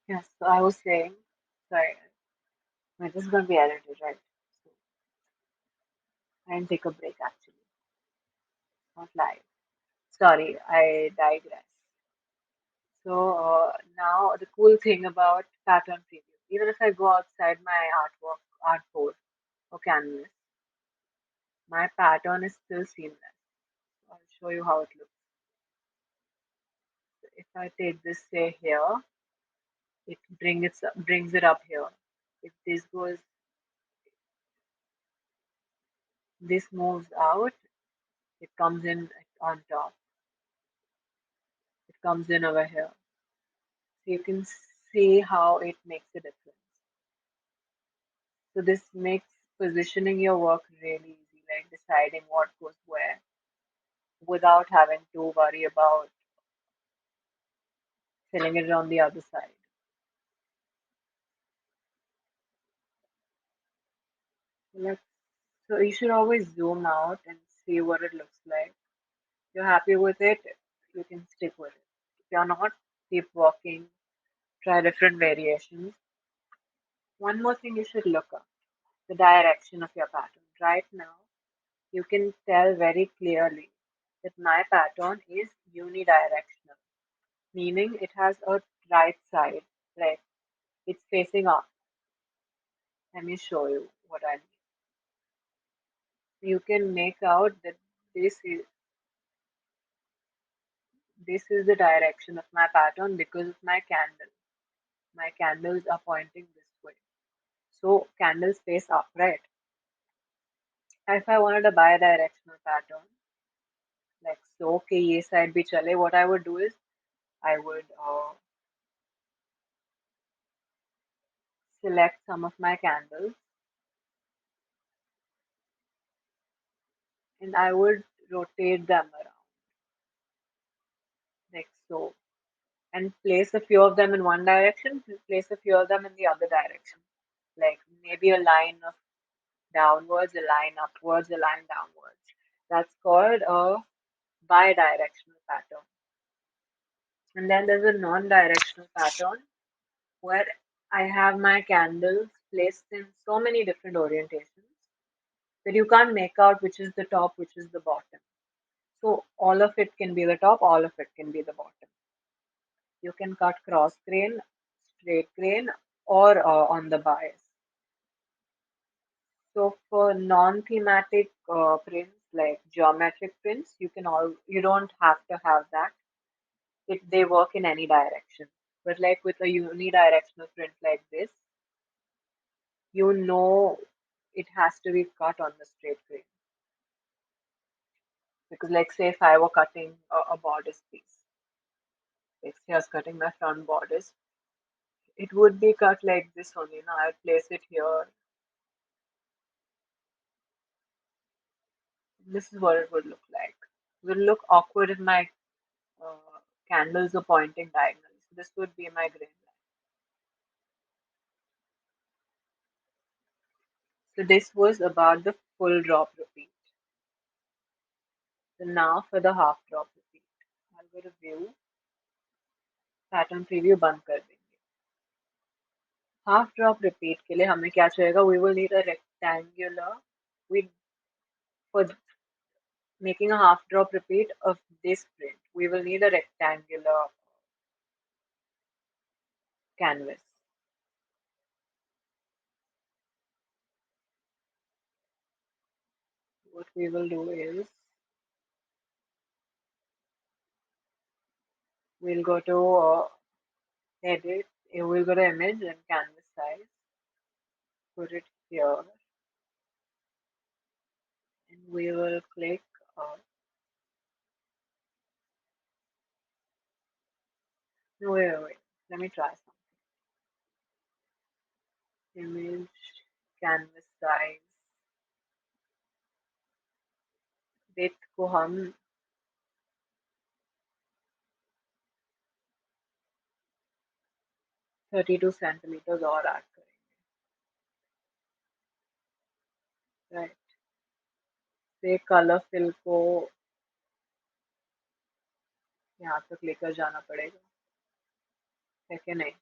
Yes, so I was saying, sorry, this is going to be edited, right? So I didn't take a break actually, not live. Sorry, I digress. So now the cool thing about pattern preview, even if I go outside my artwork, artboard or canvas, my pattern is still seamless. I'll show you how it looks. If I take this say here, it brings it up here. If this moves out, it comes in on top. It comes in over here. So you can see how it makes a difference. So this makes positioning your work really easy, like deciding what goes where without having to worry about filling it on the other side. Let's, so you should always zoom out and see what it looks like. If you're happy with it, you can stick with it. If you're not, keep walking, try different variations. One more thing you should look up, the direction of your pattern. Right now, you can tell very clearly that my pattern is unidirectional, meaning it has a right side, like it's facing up. Let me show you what I mean. You can make out that this is this is the direction of my pattern because of my candle. My candles are pointing this way. So candles face up, right? If I wanted a bi-directional pattern, like so, okay, ye side bhi chale, what I would do is I would select some of my candles and I would rotate them around like so and place a few of them in one direction, place a few of them in the other direction. Like maybe a line of downwards, a line upwards, a line downwards. That's called a bi-directional pattern. And then there's a non-directional pattern where I have my candles placed in so many different orientations that you can't make out which is the top, which is the bottom. So all of it can be the top, all of it can be the bottom. You can cut cross grain, straight grain, or on the bias. So for non-thematic prints like geometric prints, you don't have to have that. They work in any direction. But like with a unidirectional print like this, you know it has to be cut on the straight grain. Because like say if I were cutting a bodice piece, like say I was cutting my front bodice, it would be cut like this only. Now I'd place it here. This is what it would look like. It would look awkward if my candles are pointing diagonally. So this would be my grain line. So this was about the full drop repeat. So now for the half drop repeat. I'll go to view, pattern preview बंद कर देंगे. Half drop repeat के लिए हमें क्या चाहिएगा? We will need a rectangular. We for making a half drop repeat of this print, we will need a rectangular canvas. What we will do is we'll go to edit, we'll go to image and canvas size, put it here, and we will click. No, wait. Let me try something. Image, canvas size, width को हम 32 centimeters और add करेंगे, right. से colour fill को यहाँ तक लेकर जाना पड़ेगा, है कि नहीं?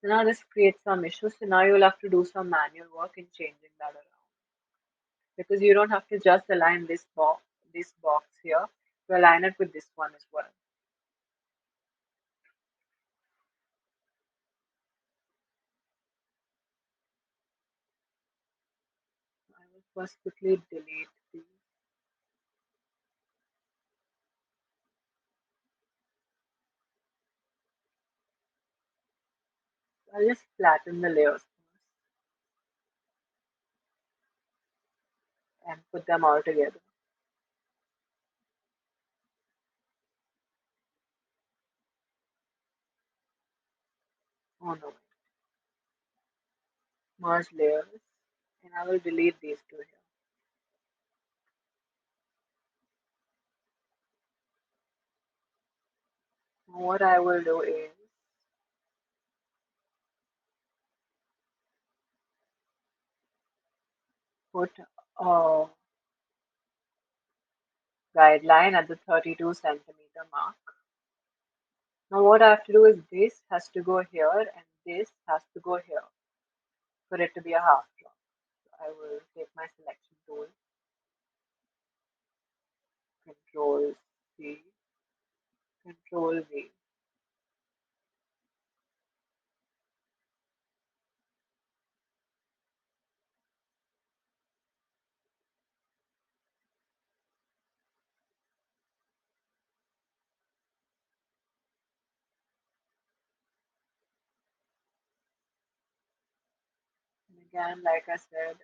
So now this creates some issues. So now you'll have to do some manual work in changing that around because you don't have to just align this box here to align it with this one as well. I will first quickly delete these. I'll just flatten the layers first and put them all together. Oh no, merge layers, and I will delete these two here. Now what I will do is put a guideline at the 32 centimeter mark. Now what I have to do is this has to go here and this has to go here for it to be a half drop. So I will take my selection tool, Control C, Control V. And again, like I said,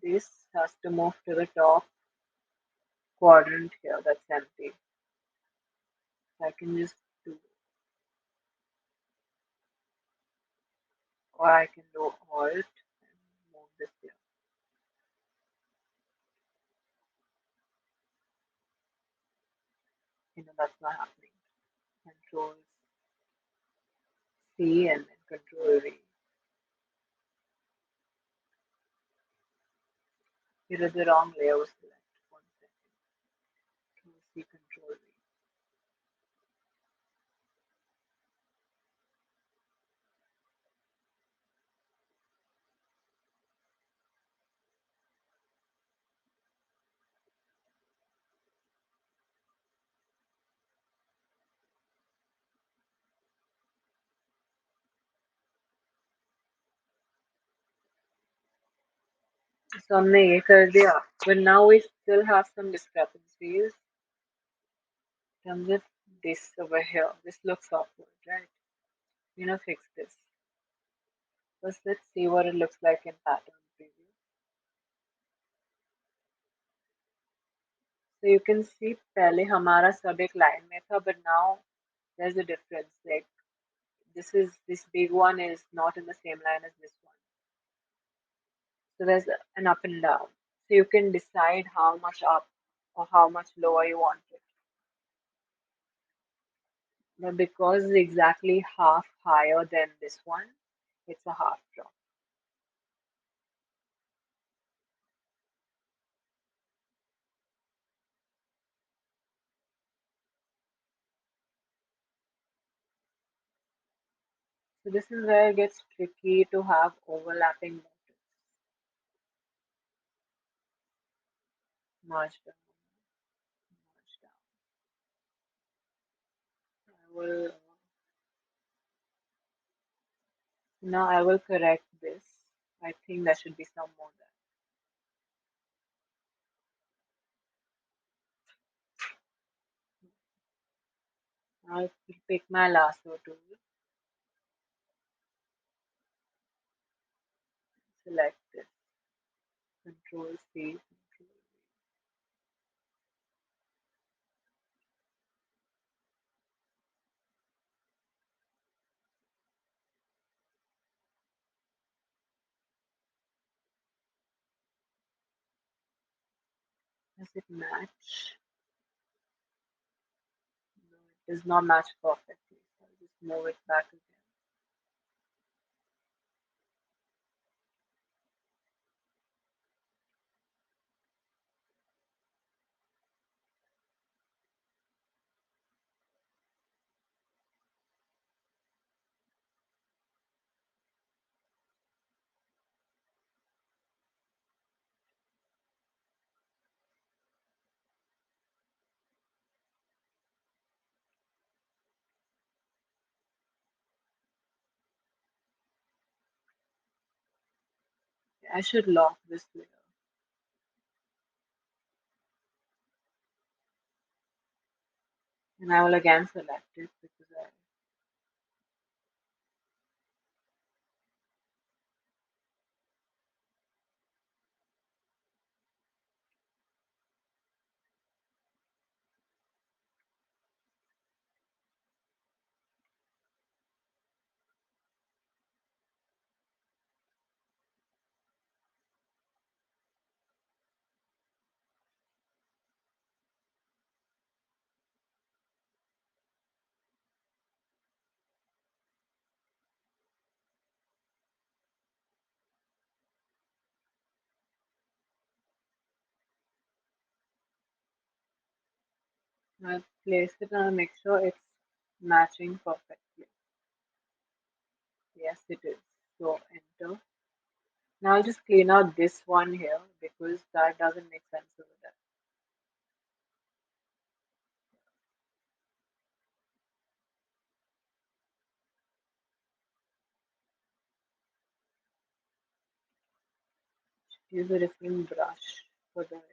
this has to move to the top quadrant here that's empty. So I can just do, or I can do Alt and move this here. That's not happening. Control C and then Control V. Here is the wrong layout select. One second. Control C, Control V. So हमने ये कर दिया, but now we still have some discrepancies in terms of this over here. This looks awkward, right? Fix this. First, let's see what it looks like in pattern preview. So you can see पहले हमारा सब एक line में था, but now there's a difference. Like this big one is not in the same line as this one. So there's an up and down. So you can decide how much up or how much lower you want it. But because it's exactly half higher than this one, it's a half drop. So this is where it gets tricky to have overlapping motifs. Merge them, merge down. I will correct this. I think there should be some more there. I'll pick my lasso tool, select this, Control C, Control V. Does it match? No, it does not match perfectly. So I'll just move it back again. I should lock this layer. And I will again select it because I'll place it and I'll make sure it's matching perfectly. Yes, it is. So enter. Now I'll just clean out this one here because that doesn't make sense over there. Use a different brush for the eraser.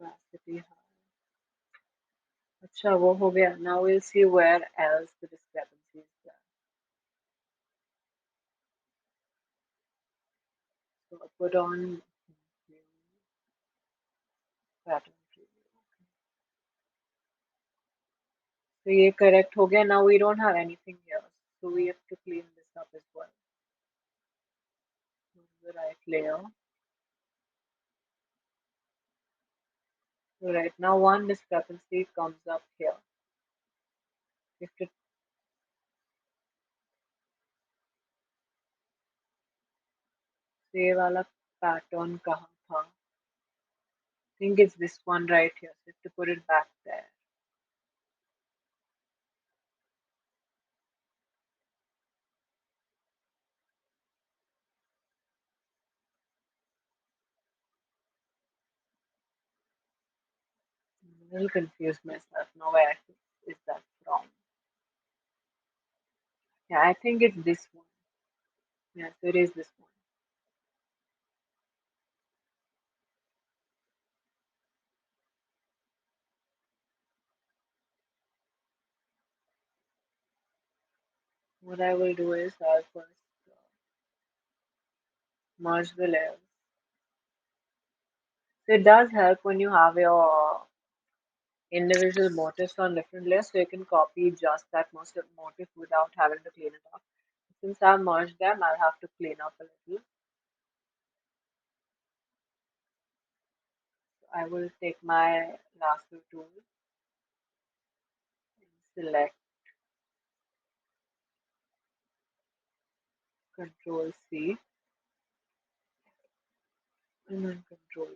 Opacity high. अच्छा वो हो गया. Now we'll see where else the discrepancy is there. So I'll put on pattern preview. So ये correct हो गया. Now we don't have anything here. So we have to clean this up as well. The right layer. So right now one discrepancy comes up here. If it ये वाला pattern कहाँ था? I think it's this one right here. So you have to put it back there. I'm a little confused myself now. Where is that from? Yeah, I think it's this one. Yeah, so it is this one. What I will do is I'll first merge the layers. So it does help when you have your individual motifs on different layers, so you can copy just that motif without having to clean it up. Since I've merged them, I'll have to clean up a little. So I will take my lasso tool and select Control C and then Control V.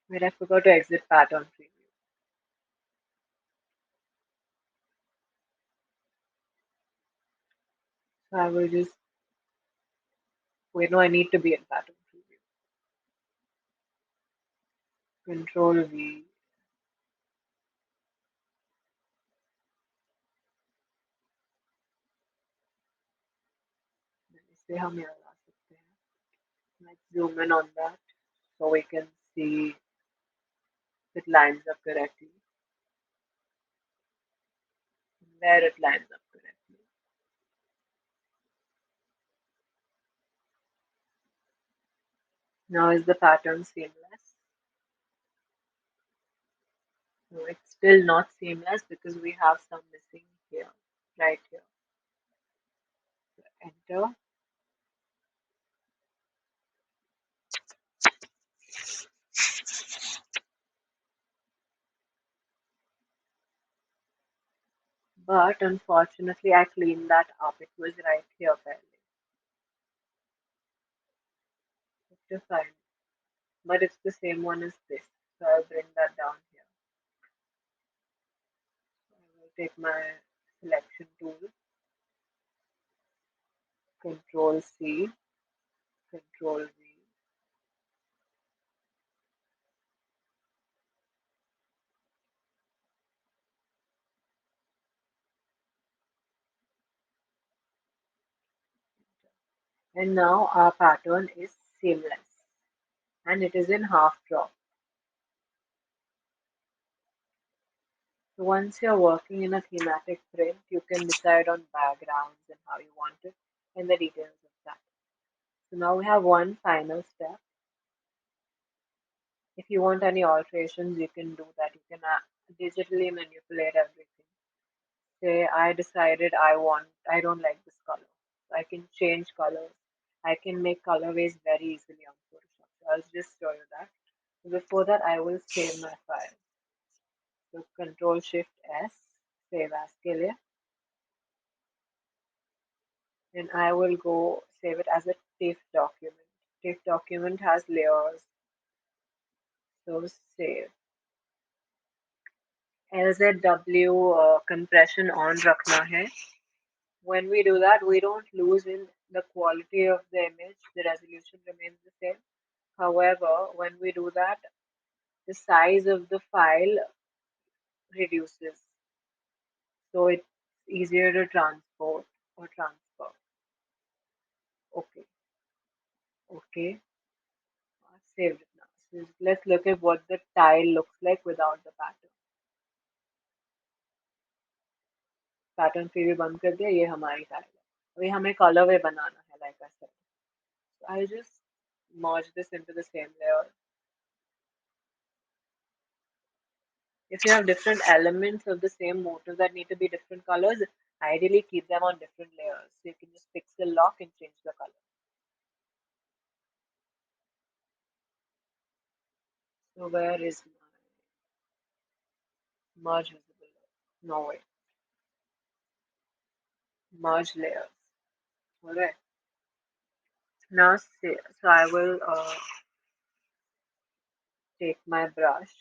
Wait, I forgot to exit pattern preview. So I will just wait. No, I need to be in pattern preview. Control V. इसे हम यहाँ ला सकते हैं. Let's zoom in on that so we can see if it lines up correctly. There it lines up correctly. Now is the pattern seamless? No, it's still not seamless because we have some missing here, right here. So enter. But unfortunately, I cleaned that up. It was right here, apparently. To find, but it's the same one as this. So I'll bring that down here. So I will take my selection tool, Control C, Control V. And now our pattern is seamless and it is in half drop. So once you're working in a thematic print, you can decide on backgrounds and how you want it and the details of that. So now we have one final step. If you want any alterations, you can do that. You can digitally manipulate everything. Say I decided I don't like this color. So I can change colors. I can make colorways very easily on Photoshop. So I'll just show you that. Before that, I will save my file. So Control Shift S, save as के लिए, and I will go save it as a TIFF document. TIFF document has layers, so save. LZW compression on रखना है. When we do that, we don't lose in the quality of the image. The resolution remains the same. However, when we do that, the size of the file reduces. So it's easier to transport or transfer. Okay, okay, I've saved it now. So let's look at what the tile looks like without the pattern. Pattern फिर भी बंद कर दिया ये हमारी tile है अभी हमें colorway बनाना है like I said. So I'll just merge this into the same layer. If you have different elements of the same motif that need to be different colors, ideally keep them on different layers. So you can just pixel lock and change the color. So where is my merge visible layer? No way. Merge layers. Alright. Now say, so I will take my brush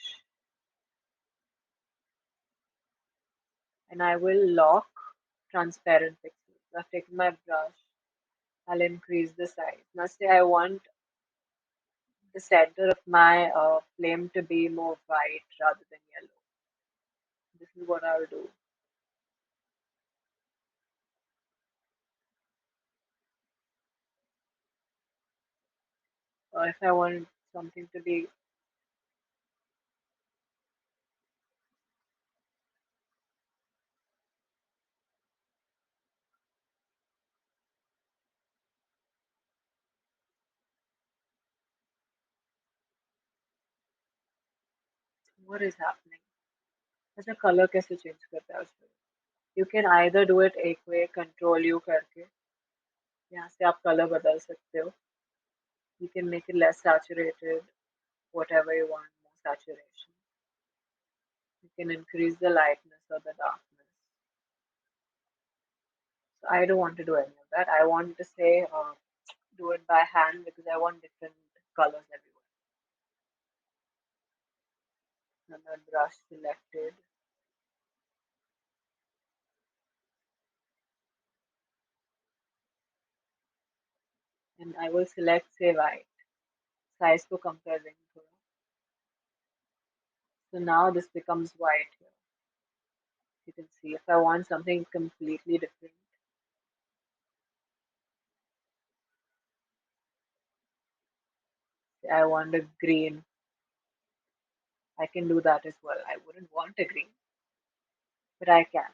and I will lock transparent pixels. I've taken my brush. I'll increase the size. Now say I want the center of my flame to be more white rather than yellow. This is what I'll do. Or if I want something to be, what is happening? अच्छा color कैसे change करता है उसमें? You can either do it एक way control U करके यहाँ से आप color बदल सकते हो. You can make it less saturated, whatever you want, more saturation. You can increase the lightness or the darkness. So I don't want to do any of that. I want to say do it by hand because I want different colors everywhere. And the brush selected. And I will select say white. Size को कम कर देंगे थोड़ा. So now this becomes white here. You can see if I want something completely different, say I want a green, I can do that as well. I wouldn't want a green, but I can.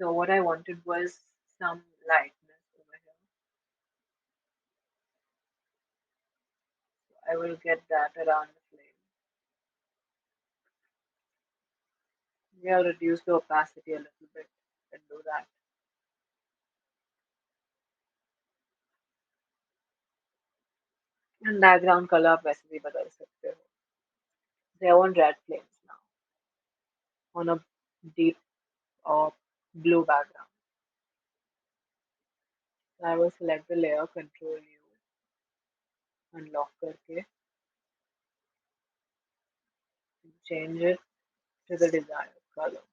So what I wanted was some lightness over here. I will get that around the flame. Yeah, I'll reduce the opacity a little bit and do that. And background color आप वैसे भी बदल सकते हो. They want red flames now on a deep or blue background. So I will select the layer, Control U, unlock करके change it to the desired color.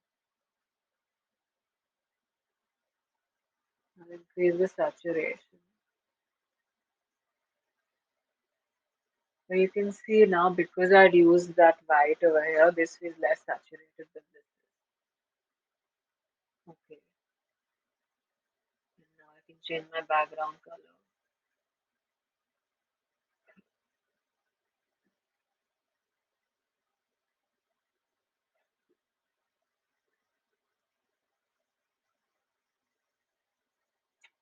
I'll increase the saturation. So you can see now because I'd used that white over here, this is less saturated than this. Okay. And now I can change my background color.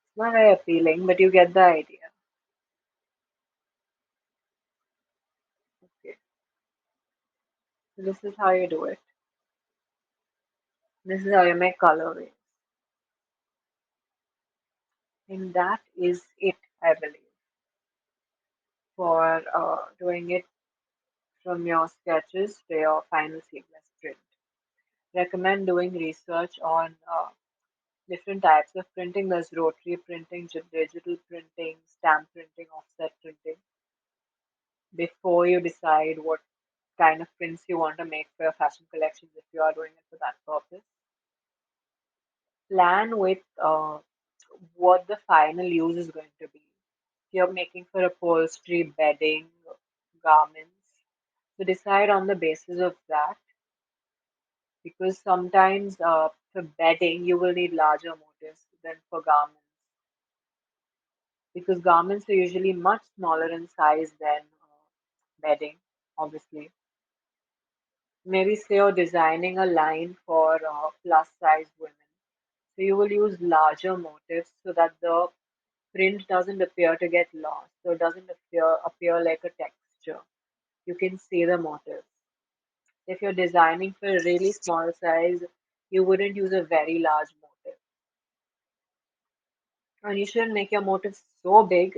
It's not very appealing, but you get the idea. Okay, so this is how you do it. This is how you make colorways. And that is it, I believe, for doing it from your sketches to your final seamless print. Recommend doing research on different types of printing. There's rotary printing, digital printing, stamp printing, offset printing before you decide what kind of prints you want to make for your fashion collections if you are doing it for that purpose. Plan with what the final use is going to be. If you're making for upholstery, bedding, garments, so decide on the basis of that because sometimes for bedding you will need larger motifs than for garments because garments are usually much smaller in size than bedding, obviously. Maybe say you're designing a line for plus size women. So you will use larger motifs so that the print doesn't appear to get lost. So it doesn't appear like a texture. You can see the motifs. If you're designing for a really small size, you wouldn't use a very large motif. And you shouldn't make your motif so big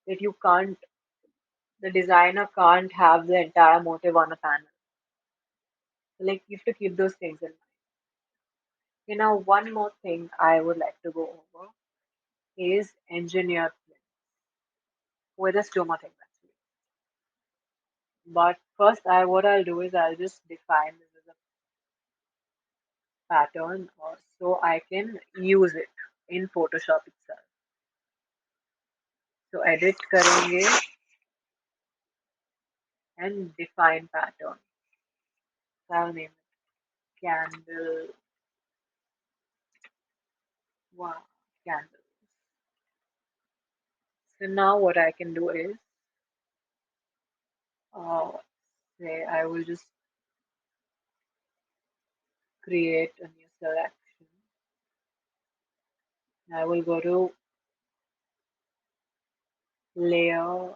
that the designer can't have the entire motif on a panel. Like you have to keep those things in mind. One more thing I would like to go over is engineer print. Well, there's two more things actually. But first, what I'll do is I'll just define this as a pattern, or so I can use it in Photoshop itself. So edit करेंगे and define pattern. So I'll name it candle. Wow, candle. So now what I can do is uh, say I will just create a new selection. I will go to layer,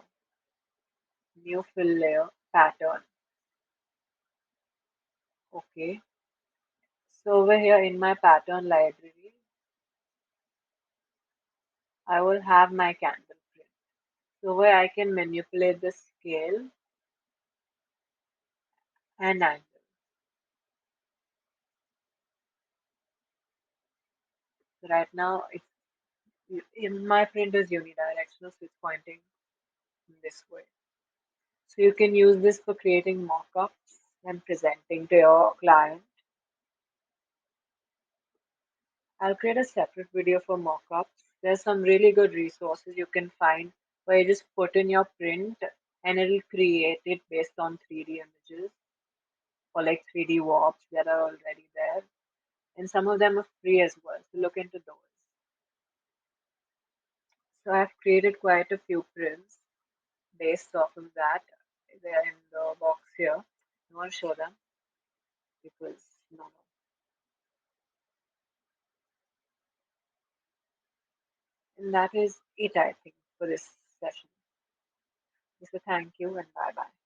new fill layer, pattern. Okay. So over here in my pattern library, I will have my candle print. So where I can manipulate the scale and angle. So right now, it's in my print is unidirectional, so it's pointing in this way. So you can use this for creating mock-ups and presenting to your client. I'll create a separate video for mock-ups. There's some really good resources you can find where you just put in your print and it'll create it based on 3D images or like 3D warps that are already there. And some of them are free as well. So look into those. So I've created quite a few prints based off of that. They're in the box here. I want to show them because no, no. And that is it, I think, for this session. So thank you and bye bye.